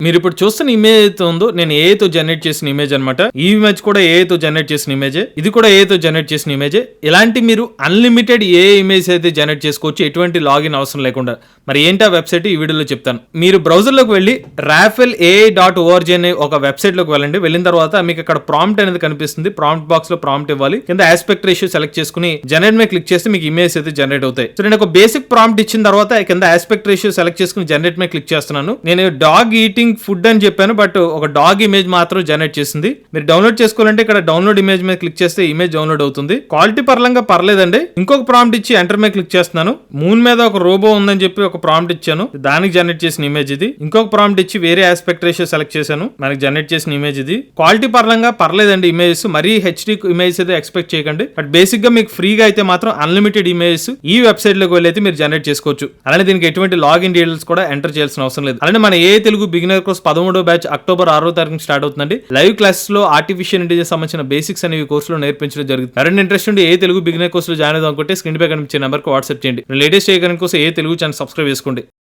మీరు ఇప్పుడు చూస్తున్న ఇమేజ్ అయితే ఉందో నేను AI తో జనరేట్ చేసిన ఇమేజ్ అనమాట. ఈ ఇమేజ్ కూడా AI తో జనరేట్ చేసిన ఇమేజే. ఇది కూడా AI తో జనరేట్ చేసిన ఇమేజే. ఇలాంటి మీరు అన్లిమిటెడ్ ఏ ఇమేజ్ అయితే జనరేట్ చేసుకోవచ్చు ఎటువంటి లాగిన్ అవసరం లేకుండా. మరి ఏంటి ఆ వెబ్సైట్ ఈ వీడియోలో చెప్తాను. మీరు బ్రౌజర్ లోకి వెళ్ళి rafelai.org అనే ఒక వెబ్సైట్ లోకి వెళ్ళండి. వెళ్ళిన తర్వాత మీకు అక్కడ ప్రాంప్ట్ అనేది కనిపిస్తుంది. ప్రాంప్ట్ బాక్స్ లో ప్రాంప్ట్ ఇవ్వాలి. కింద ఆస్పెక్ట్ రేషియో సెలెక్ట్ చేసుకుని జనరేట్ మీద క్లిక్ చేస్తే మీకు ఇమేజ్ అయితే జనరేట్ అవుతాయి. సో నేను ఒక బేసిక్ ప్రాంప్ట్ ఇచ్చిన తర్వాత కింద ఆస్పెక్ట్ రేషియో సెలెక్ట్ చేసుకుని జనరేట్ మీద క్లిక్ చేస్తున్నాను. నేను డాగ్ ఈటింగ్ ఫుడ్ అని చెప్పాను, బట్ ఒక డాగ్ ఇమేజ్ మాత్రం జనరేట్ చేసింది. మీరు డౌన్లోడ్ చేసుకోవాలంటే ఇక్కడ డౌన్లోడ్ ఇమేజ్ మీద క్లిక్ చేస్తే ఇమేజ్ డౌన్లోడ్ అవుతుంది. క్వాలిటీ పరంగా పర్లేదండి. ఇంకొక ప్రాంప్ట్ ఇచ్చి ఎంటర్ మీద క్లిక్ చేస్తున్నాను. మూన్ మీద ఒక రోబో ఉందని చెప్పి ఒక ప్రాంప్ట్ ఇచ్చాను, దానికి జనరేట్ చేసిన ఇమేజ్ ఇది. ఇంకొక ప్రాంప్ట్ ఇచ్చి వేరే ఆస్పెక్ట్ రేషియో సెలెక్ట్ చేశాను, మనకి జనరేట్ చేసిన ఇమేజ్ ఇది. క్వాలిటీ పరంగా పర్లేదండి ఇమేజెస్. మరీ హెచ్డి ఇమేజ్ అయితే ఎక్స్పెక్ట్ చేయకండి. బట్ బేసిక్ గా మీకు ఫ్రీగా అయితే మాత్రం అన్లిమిటెడ్ ఇమేజెస్ ఈ వెబ్సైట్ లోకి వెళ్ళి అయితే మీరు జనరేట్ చేసుకోవచ్చు. అలానే దీనికి ఎటువంటి లాగిన్ డీటెయిల్స్ కూడా ఎంటర్ చేయాల్సిన అవసరం లేదు. అలానే మన ఏ తెలుగు బిగినర్ కోర్స్ 13వ బ్యాచ్ అక్టోబర్ 6వ తారీఖు స్టార్ట్ అవుతుందండి. లైవ్ క్లాసెస్ లో ఆర్టిఫిషియల్ ఇంటెలిజెన్స్ సంబంధించిన బేసిక్స్ అనేవి కోర్సులో నేర్పించడం జరుగుతుంది. మరిన్ని ఇంట్రెస్ట్ ఉండి ఏ తెలుగు బిగినర్ కోర్సులో జాయిన్ అవుదాం అనుకుంటే స్క్రీన్ పై కనిపించే నెంబర్ కి వాట్సాప్ చేయండి. లేటెస్ట్ చేయడానికి కోసం ఏ తెలుగు ఛానల్ సబ్స్క్రైబ్ చేసుకోండి.